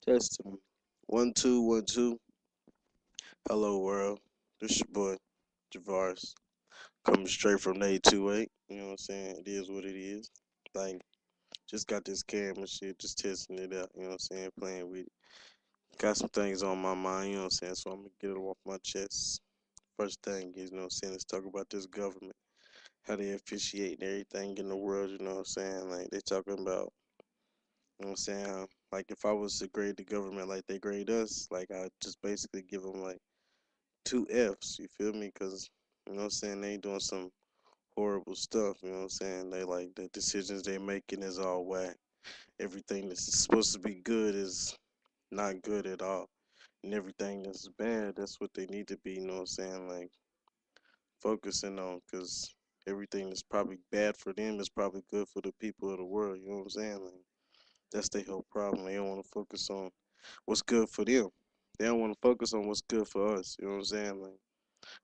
Testing. 1 2 1 2. Hello world. This your boy, Javaris. Coming straight from the 828. You know what I'm saying? It is what it is. Like, just got this camera shit, just testing it out, you know what I'm saying? Playing with it. Got some things on my mind, you know what I'm saying? So I'm gonna get it off my chest. First thing is, you know what I'm saying? Let's talk about this government. How they officiate everything in the world, you know what I'm saying? Like, they talking about, you know what I'm saying? Like, if I was to grade the government like they grade us, like, I'd just basically give them, like, two F's, you feel me? Because, you know what I'm saying, they doing some horrible stuff, you know what I'm saying? They like the decisions they making is all whack. Everything that's supposed to be good is not good at all. And everything that's bad, that's what they need to be, you know what I'm saying? Like focusing on, because everything that's probably bad for them is probably good for the people of the world, you know what I'm saying? Like that's their whole problem. They don't want to focus on what's good for them. They don't want to focus on what's good for us, you know what I'm saying? Like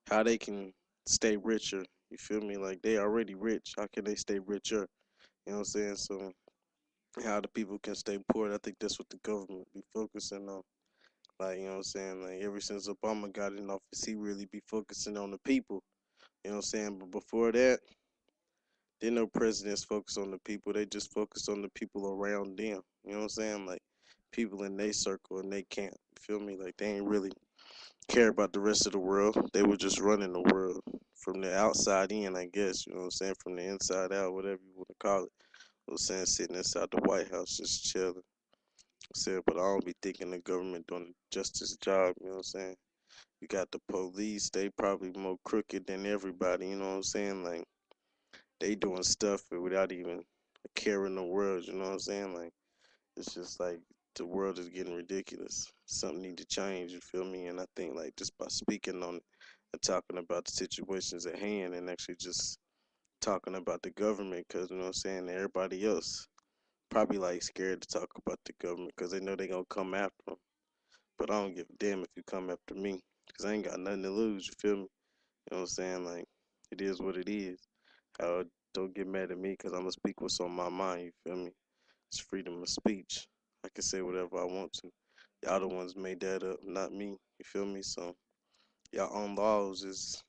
how they can stay richer. You feel me? Like they already rich. How can they stay richer? You know what I'm saying? So how the people can stay poor. I think that's what the government be focusing on. Like, you know what I'm saying? Like ever since Obama got in office, he really be focusing on the people. You know what I'm saying? But before that, there no presidents focus on the people. They just focus on the people around them. You know what I'm saying? Like people in their circle and they camp. You feel me? Like they ain't really care about the rest of the world. They were just running the world from the outside in, I guess. You know what I'm saying? From the inside out, whatever you want to call it. I was saying sitting inside the White House just chilling. I said, but I don't be thinking the government doing the justice job. You know what I'm saying? You got the police. They probably more crooked than everybody. You know what I'm saying? Like they doing stuff without even a care in the world. You know what I'm saying? Like it's just like the world is getting ridiculous. Something need to change. You feel me? And I think like just by speaking on it and talking about the situations at hand and actually just talking about the government, because you know what I'm saying, everybody else probably like scared to talk about the government because they know they gonna come after them. But I don't give a damn if you come after me because I ain't got nothing to lose. You feel me? You know what I'm saying? Like it is what it is. Don't get mad at me because I'm gonna speak what's on my mind. You feel me? It's freedom of speech. I can say whatever I want to. Y'all the ones made that up, not me. You feel me? So y'all own laws is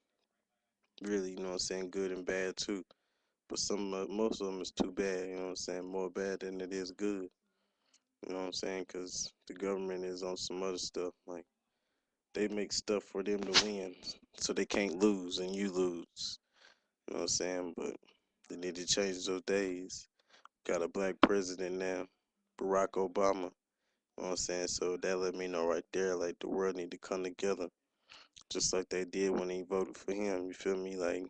really, you know what I'm saying, good and bad too. But most of them is too bad. You know what I'm saying? More bad than it is good. You know what I'm saying? Because the government is on some other stuff. Like they make stuff for them to win, so they can't lose and you lose. You know what I'm saying? But they need to change those days. Got a black president now, Barack Obama. You know what I'm saying? So that let me know right there, like the world need to come together, just like they did when he voted for him. You feel me? Like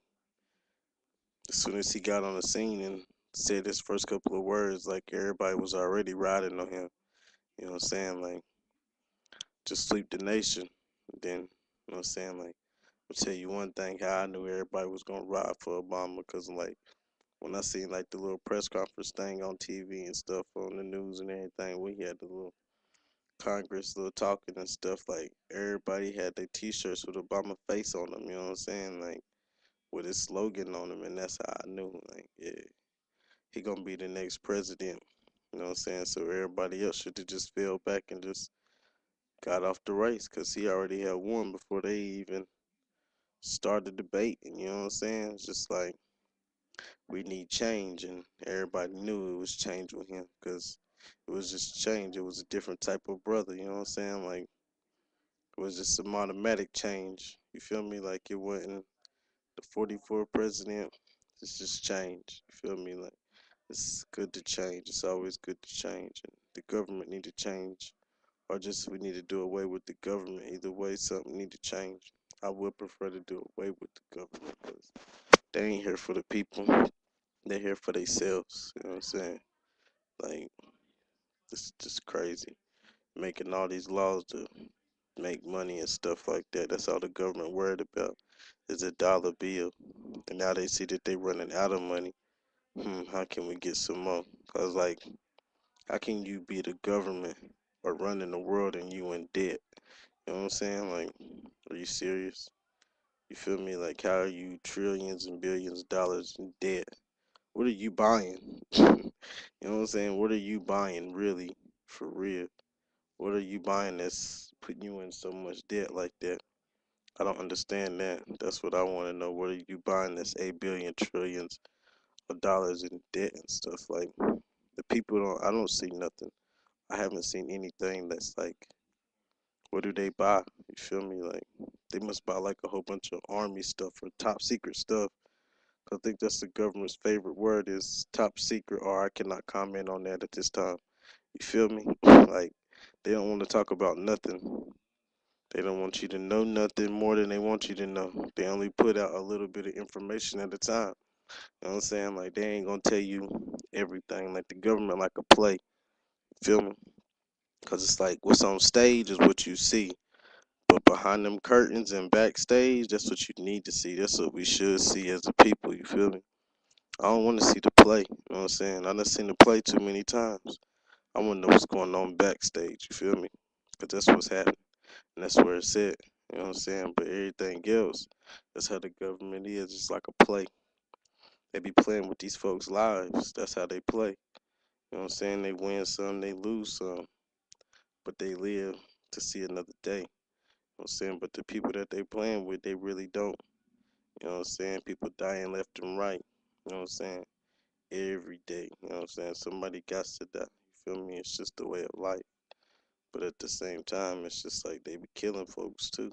as soon as he got on the scene and said his first couple of words, like everybody was already riding on him. You know what I'm saying? Like just sweep the nation. Then you know what I'm saying? Like I'll tell you one thing, how I knew everybody was gonna ride for Obama, cause like when I seen like the little press conference thing on TV and stuff on the news and everything, we had the little Congress little talking and stuff, like everybody had their t-shirts with Obama face on them, you know what I'm saying? Like with his slogan on them, and that's how I knew, like, yeah, he gonna be the next president. You know what I'm saying? So everybody else should have just fell back and just got off the race because he already had won before they even started debating. You know what I'm saying? It's just like we need change, and everybody knew it was change with him because it was just change. It was a different type of brother. You know what I'm saying? Like it was just some automatic change. You feel me? Like it wasn't the 44th president. It's just change. You feel me? Like it's good to change. It's always good to change, and the government need to change, or just we need to do away with the government. Either way, something need to change. I would prefer to do away with the government because they ain't here for the people. They're here for themselves. You know what I'm saying? Like it's just crazy making all these laws to make money and stuff like that. That's all the government worried about is a dollar bill. And now they see that they running out of money. How can we get some more? Cause like, how can you be the government or running the world and you in debt? You know what I'm saying? Like, are you serious? You feel me? Like, how are you trillions and billions of dollars in debt? What are you buying? You know what I'm saying? What are you buying really, for real? What are you buying that's putting you in so much debt like that? I don't understand that. That's what I want to know. What are you buying that's 8 billion trillions of dollars in debt and stuff? Like the people don't. I don't see nothing. I haven't seen anything that's like. What do they buy? You feel me? Like they must buy like a whole bunch of army stuff or top secret stuff. I think that's the government's favorite word is top secret, or I cannot comment on that at this time. You feel me? Like they don't want to talk about nothing. They don't want you to know nothing more than they want you to know. They only put out a little bit of information at a time. You know what I'm saying? Like they ain't gonna tell you everything. Like the government like a play. Feel me? Cause it's like what's on stage is what you see. But behind them curtains and backstage, that's what you need to see. That's what we should see as a people. You feel me? I don't want to see the play. You know what I'm saying? I done seen the play too many times. I want to know what's going on backstage. You feel me? Cause that's what's happening. And that's where it's at. You know what I'm saying? But everything else, that's how the government is. It's like a play. They be playing with these folks' lives. That's how they play. You know what I'm saying? They win some, they lose some, but they live to see another day. You know what I'm saying? But the people that they playing with, they really don't. You know what I'm saying? People dying left and right. You know what I'm saying? Every day. You know what I'm saying? Somebody got to die. You feel me? It's just the way of life. But at the same time, it's just like they be killing folks too. You know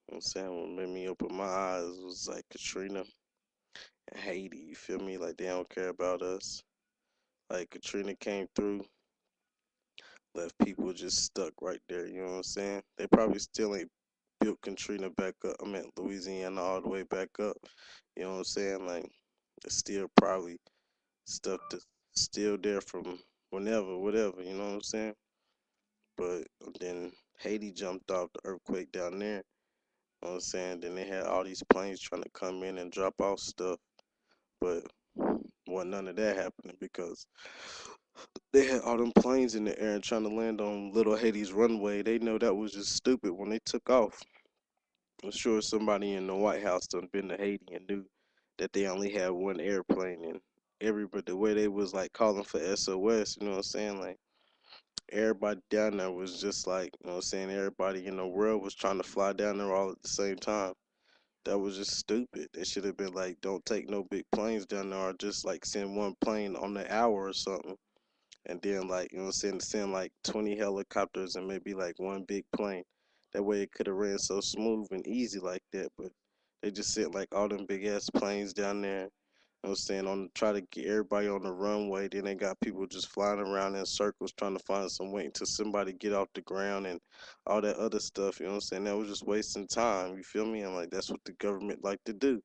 what I'm saying? What made me open my eyes was like Katrina and Haiti. You feel me? Like they don't care about us. Like Katrina came through, left people just stuck right there. You know what I'm saying? They probably still ain't built Katrina back up. I mean Louisiana all the way back up. You know what I'm saying? Like it's still probably stuff that's still there from whenever, whatever. You know what I'm saying? But then Haiti jumped off the earthquake down there. You know what I'm saying? Then they had all these planes trying to come in and drop off stuff, but well, none of that happening because they had all them planes in the air and trying to land on little Haiti's runway. They know that was just stupid when they took off. I'm sure somebody in the White House done been to Haiti and knew that they only had one airplane and everybody the way they was like calling for SOS, you know what I'm saying? Like everybody down there was just like, you know what I'm saying, everybody in the world was trying to fly down there all at the same time. That was just stupid. They should have been like, don't take no big planes down there or just like send one plane on the hour or something. And then like, you know what I'm saying, send like 20 helicopters and maybe like one big plane. That way it could have ran so smooth and easy like that. But they just sent like all them big ass planes down there. You know what I'm saying, on try to get everybody on the runway. Then they got people just flying around in circles trying to find some way until somebody get off the ground and all that other stuff. You know what I'm saying? That was just wasting time. You feel me? And like that's what the government like to do.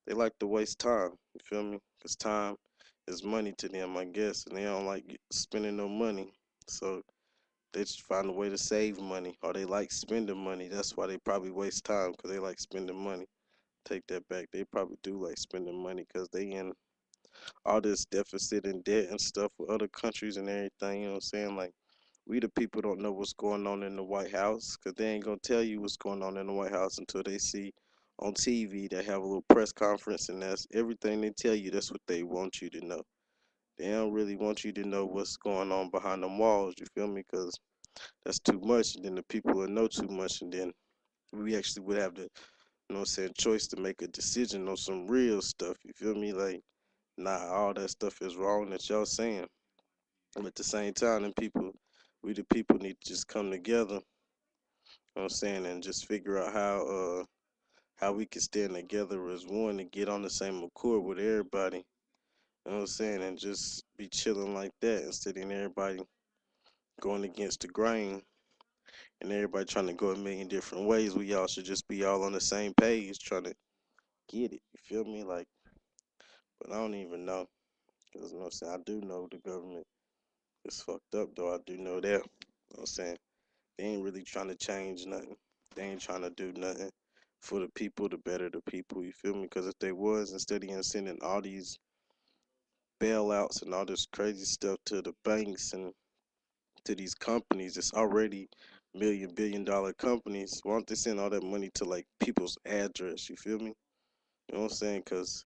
They like to waste time. You feel me? Because time is money to them, I guess, and they don't like spending no money. So they just find a way to save money, or they like spending money. That's why they probably waste time because they like spending money. Take that back. They probably do like spending money because they in all this deficit and debt and stuff with other countries and everything. You know what I'm saying? Like we the people don't know what's going on in the White House because they ain't gonna tell you what's going on in the White House until they see on TV. They have a little press conference and that's everything they tell you. That's what they want you to know. They don't really want you to know what's going on behind them walls. You feel me? Because that's too much, and then the people will know too much, and then we actually would have the, you know what I'm saying, choice to make a decision on some real stuff. You feel me? Like, nah, all that stuff is wrong that y'all saying. But at the same time, them people, we the people need to just come together. You know what I'm saying, and just figure out how we can stand together as one and get on the same accord with everybody. You know what I'm saying, and just be chilling like that instead of everybody going against the grain and everybody trying to go a million different ways. We all should just be all on the same page trying to get it. You feel me? Like, but I don't even know. Because, you know what I'm saying? I do know the government is fucked up, though. I do know that. You know what I'm saying? They ain't really trying to change nothing. They ain't trying to do nothing for the people to better the people. You feel me? Because if they was, instead of sending all these bailouts and all this crazy stuff to the banks and to these companies, it's already million billion dollar companies. Why don't they send all that money to like people's address? You feel me? You know what I'm saying? Because